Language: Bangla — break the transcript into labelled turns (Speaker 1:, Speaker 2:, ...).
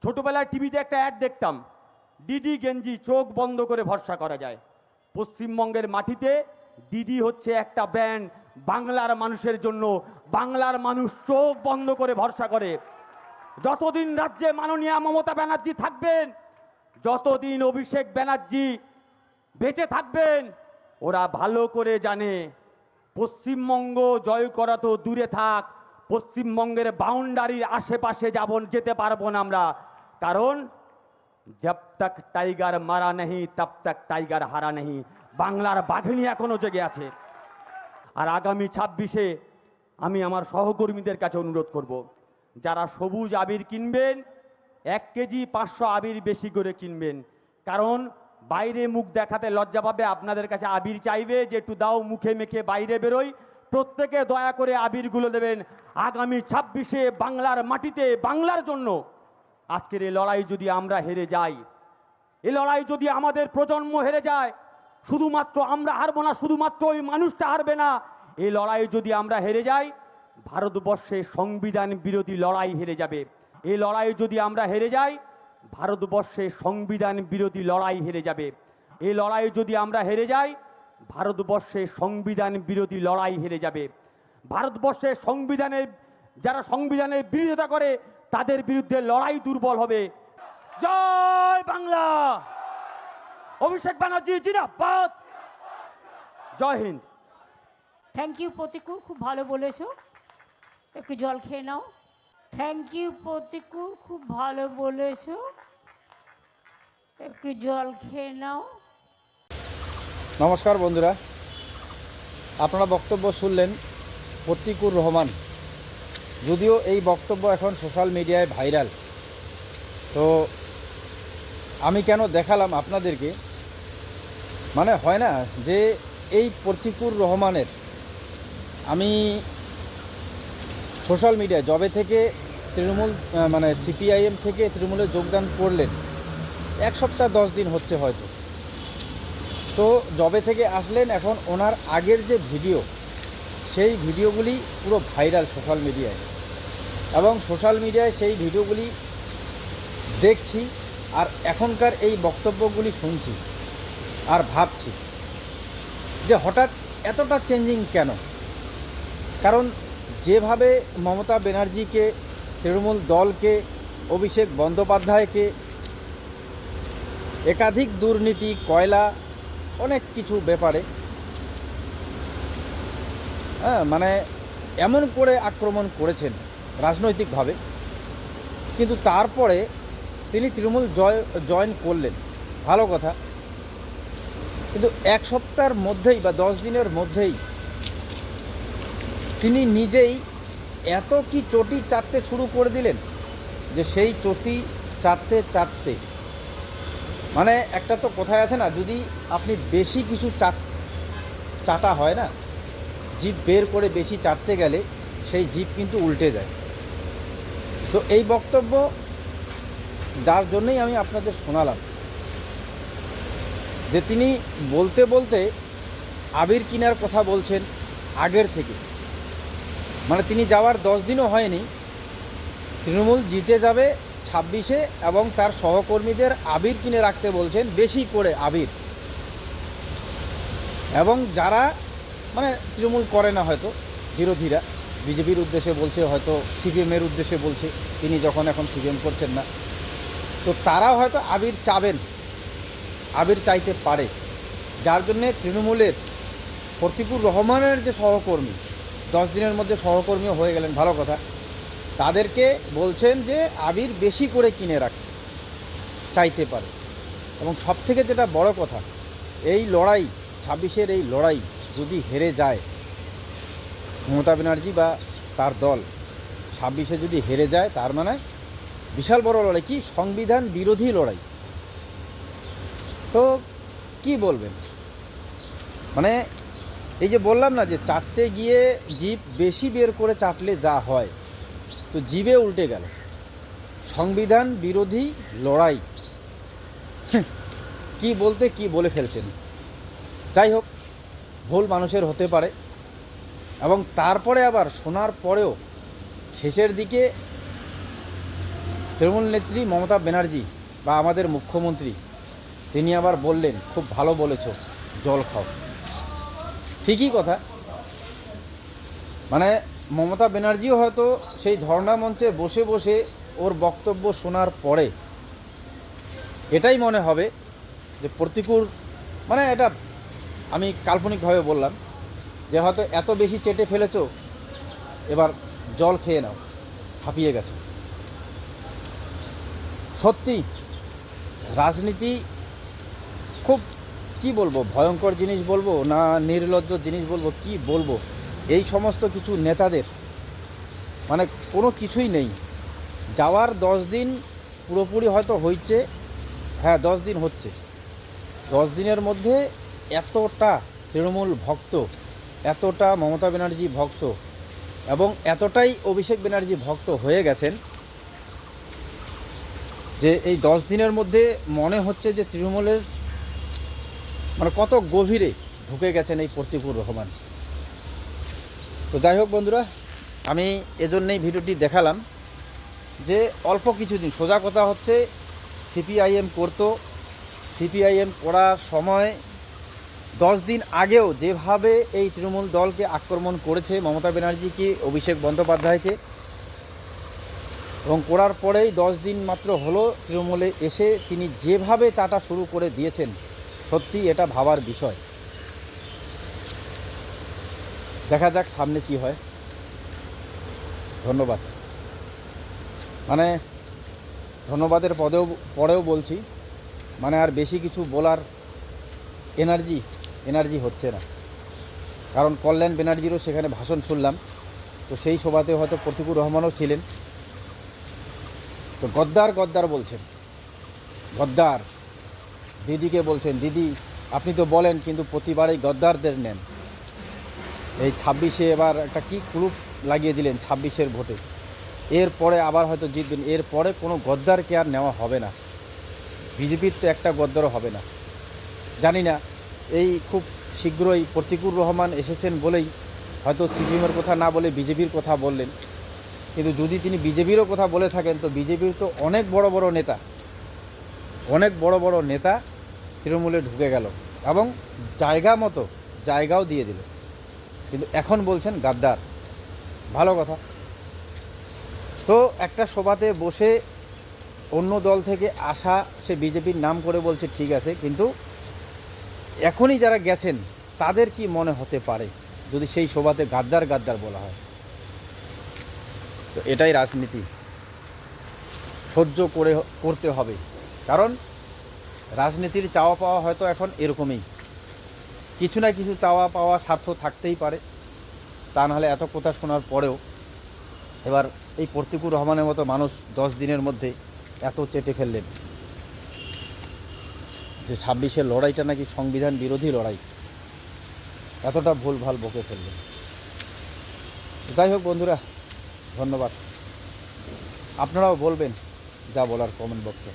Speaker 1: ছোটবেলায় টিভিতে একটা অ্যাড দেখতাম, দিদি গেঞ্জি চোখ বন্ধ করে ভরসা করা যায়। পশ্চিমবঙ্গের মাটিতে দিদি হচ্ছে একটা ব্যান্ড বাংলার মানুষের জন্য। বাংলার মানুষ চোখ বন্ধ করে ভরসা করে। যতদিন রাজ্যে মাননীয়া মমতা ব্যানার্জি থাকবেন, যতদিন অভিষেক ব্যানার্জি বেঁচে থাকবেন, ওরা ভালো করে জানে পশ্চিমবঙ্গ জয় করা তো দূরে থাক, পশ্চিমবঙ্গের বাউন্ডারির আশেপাশে যেতে পারবো না আমরা। কারণ জব তক টাইগার মারা নেই তব তক টাইগার হারা নেই। বাংলার বাঘিনী এখনো জেগে আছে। আর আগামী 26-এ আমি আমার সহকর্মীদের কাছে অনুরোধ করব, যারা সবুজ আবির কিনবেন 1 কেজি 500 আবির বেশি করে কিনবেন। কারণ বাইরে মুখ দেখাতে লজ্জা পাবে, আপনাদের কাছে আবির চাইবে যে একটু দাও, মুখে মেখে বাইরে বেরোই। প্রত্যেকে দয়া করে আবিরগুলো দেবেন। আগামী 26-এ বাংলার মাটিতে বাংলার জন্য আজকের এই লড়াই যদি আমরা হেরে যাই, এই লড়াই যদি আমাদের প্রজন্ম হেরে যায়, শুধুমাত্র আমরা হারবো না, শুধুমাত্র ওই মানুষটা হারবে না, এই লড়াই যদি আমরা হেরে যাই, ভারতবর্ষে সংবিধান বিরোধী লড়াই হেরে যাবে। এই লড়াই যদি আমরা হেরে যাই, ভারতবর্ষে সংবিধান বিরোধী লড়াই হেরে যাবে। এই লড়াই যদি আমরা হেরে যাই, ভারতবর্ষে সংবিধান বিরোধী লড়াই হেরে যাবে। ভারতবর্ষের যারা সংবিধানের বিরোধিতা করে তাদের বিরুদ্ধে লড়াই দুর্বল হবে। জয় বাংলা, অভিষেক ব্যানার্জি জিন্দাবাদ, জয় হিন্দ।
Speaker 2: থ্যাংক ইউ প্রতিকূল, খুব ভালো বলেছো। একটু জল খেয়ে নাও। থ্যাংক ইউ প্রতিকূল, খুব ভালো বলেছো। একটু জল খেয়ে নাও।
Speaker 3: নমস্কার বন্ধুরা, আপনারা বক্তব্য শুনলেন প্রতিকুর রহমান। যদিও এই বক্তব্য এখন সোশ্যাল মিডিয়ায় ভাইরাল, তো আমি কেন দেখালাম আপনাদেরকে, মানে হয় না যে এই প্রতিকুর রহমানের, আমি সোশ্যাল মিডিয়ায় জবে থেকে তৃণমূল মানে সিপিআইএম থেকে তৃণমূলে যোগদান করলেন 1 সপ্তাহ 10 দিন হচ্ছে হয়তো। তো জবে থেকে আসলেন, এখন ওনার আগের যে ভিডিও, সেই ভিডিওগুলি পুরো ভাইরাল সোশ্যাল মিডিয়ায়, এবং সোশ্যাল মিডিয়ায় সেই ভিডিওগুলি দেখছি আর এখনকার এই বক্তব্যগুলি শুনছি আর ভাবছি যে হঠাৎ এতটা চেঞ্জিং কেন। কারণ যেভাবে মমতা ব্যানার্জিকে, তৃণমূল দলকে, অভিষেক বন্দ্যোপাধ্যায়কে একাধিক দুর্নীতি, কয়লা, অনেক কিছু ব্যাপারে মানে এমন করে আক্রমণ করেছেন রাজনৈতিকভাবে, কিন্তু তারপরে তিনি তৃণমূল জয়েন করলেন, ভালো কথা। কিন্তু 1 সপ্তাহের মধ্যেই বা 10 দিনের মধ্যেই তিনি নিজেই এত কি চটি চাটতে শুরু করে দিলেন যে সেই চটি চাটতে চাটতে, মানে একটা তো কথায় আছে না, যদি আপনি বেশি কিছু চাটা হয় না, জিভ বের করে বেশি চাটতে গেলে সেই জিভ কিন্তু উল্টে যায়। তো এই বক্তব্য যার জন্যই আমি আপনাদের শোনালাম, যে তিনি বলতে বলতে আবির কিনার কথা বলছেন আগের থেকে, মানে তিনি যাওয়ার 10 দিনও হয়নি, তৃণমূল জিতে যাবে 26-এ, এবং তার সহকর্মীদের আবির কিনে রাখতে বলছেন, বেশি করে আবির। এবং যারা মানে তৃণমূল করে না, হয়তো বিরোধীরা বিজেপির উদ্দেশ্যে বলছে, হয়তো সিপিএমের উদ্দেশ্যে বলছে, তিনি যখন এখন সিপিএম করছেন না, তো তারাও হয়তো আবির চাবেন, আবির চাইতে পারে। যার জন্যে তৃণমূলের প্রতিকুর রহমানের যে সহকর্মী, 10 দিনের মধ্যে সহকর্মীও হয়ে গেলেন, ভালো কথা, তাদেরকে বলছেন যে আবির বেশি করে কিনে রাখতে চাইতে পারে। এবং সবথেকে যেটা বড় কথা, এই লড়াই 26-এর এই লড়াই যদি হেরে যায় মমতা ব্যানার্জি বা তার দল, 26-এ যদি হেরে যায়, তার মানে বিশাল বড় লড়াই, কি সংবিধান বিরোধী লড়াই। তো কি বলবেন, মানে এই যে বললাম না, যে চাটতে গিয়ে জিভ বেশি বের করে চাটলে যা হয়, তো জিভে উল্টে গেল। সংবিধান বিরোধী লড়াই, কি বলতে কি বলে ফেলছেন। যাই হোক, ভুল মানুষের হতে পারে। এবং তারপরে আবার শোনার পরেও শেষের দিকে তৃণমূল নেত্রী মমতা ব্যানার্জি বা আমাদের মুখ্যমন্ত্রী তিনি আবার বললেন, খুব ভালো বলেছো, জল খাও। ঠিকই কথা, মানে মমতা ব্যানার্জিও হয়তো সেই ধর্ণা মঞ্চে বসে বসে ওর বক্তব্য শোনার পরে এটাই মনে হবে যে প্রতিকূল, মানে এটা আমি কাল্পনিকভাবে বললাম, যে হয়তো এত বেশি চেটে ফেলেছো, এবার জল খেয়ে নাও, হাঁপিয়ে গেছো। সত্যি রাজনীতি খুব, কি বলবো, ভয়ঙ্কর জিনিস বলবো না নির্লজ্জ জিনিস বলবো, কি বলবো, এই সমস্ত কিছু নেতাদের মানে কোনো কিছুই নেই। যাওয়ার 10 দিন পুরোপুরি হয়তো হয়েছে, হ্যাঁ 10 দিন হচ্ছে, 10 দিনের মধ্যে এতটা তৃণমূল ভক্ত, এতটা মমতা ব্যানার্জি ভক্ত এবং এতটাই অভিষেক ব্যানার্জি ভক্ত হয়ে গেছেন যে এই 10 দিনের মধ্যে মনে হচ্ছে যে তৃণমূলের মানে কত গভীরে ঢুকে গেছেন এই প্রতিকুর রহমান। তো যাই হোক বন্ধুরা, আমি এজন্যই ভিডিওটি দেখালাম যে অল্প কিছুদিন, সোজা কথা হচ্ছে সিপিআইএম করতো, সিপিআইএম করার সময় 10 দিন আগেও যেভাবে এই তৃণমূল দলকে আক্রমণ করেছে মমতা ব্যানার্জিকে, অভিষেক বন্দ্যোপাধ্যায়কে, এবং করার পরেই 10 দিন মাত্র হলো তৃণমূলে এসে তিনি যেভাবে চাটা শুরু করে দিয়েছেন, সত্যি এটা ভাবার বিষয়। দেখা যাক সামনে কি হয়। ধন্যবাদ, মানে ধন্যবাদের পরেও বলছি, মানে আর বেশি কিছু বলার এনার্জি হচ্ছে না। কারণ কল্যাণ ব্যানার্জিরও সেখানে ভাষণ শুনলাম, তো সেই সভাতে হয়তো প্রতিকুর রহমানও ছিলেন। তো গদ্দার বলছেন, গদ্দার দিদিকে বলছেন, দিদি আপনি তো বলেন কিন্তু প্রতিবারই গদ্দারদের নেন। এই 26-এ এবার একটা কি ক্লুপ লাগিয়ে দিলেন 26-এর ভোটে, এরপরে আবার হয়তো জিতবেন, এরপরে কোনো গদ্দারকে আর নেওয়া হবে না, বিজেপির তো একটা গদ্দারও হবে না। জানি না, এই খুব শীঘ্রই প্রতিকুর রহমান এসেছেন বলেই হয়তো সিপিএমের কথা না বলে বিজেপির কথা বললেন, কিন্তু যদি তিনি বিজেপিরও কথা বলে থাকেন তো বিজেপির তো অনেক বড় বড় নেতা তৃণমূলে ঢুকে গেল এবং জায়গা মতো জায়গাও দিয়ে দিল, কিন্তু এখন বলছেন গাদ্দার। ভালো কথা। তো একটা সভাতে বসে অন্য দল থেকে আসা সে বিজেপির নাম করে বলছে, ঠিক আছে, কিন্তু এখনই যারা গেছেন তাদের কি মনে হতে পারে যদি সেই সভাতে গাদ্দার বলা হয়? তো এটাই রাজনীতি, সহ্য করতে হবে, কারণ রাজনীতির চাওয়া পাওয়া হয়তো এখন এরকমই, কিছু না কিছু চাওয়া পাওয়া স্বার্থ থাকতেই পারে। তা নাহলে এত কথা শোনার পরেও এবার এই প্রতিকুর রহমানের মতো মানুষ 10 দিনের মধ্যে এত চেটে ফেললেন যে 26-এর লড়াইটা নাকি সংবিধান বিরোধী লড়াই, এতটা ভুলভাল বকে ফেললেন। যাই হোক বন্ধুরা, ধন্যবাদ। আপনারাও বলবেন যা বলার কমেন্ট বক্সে।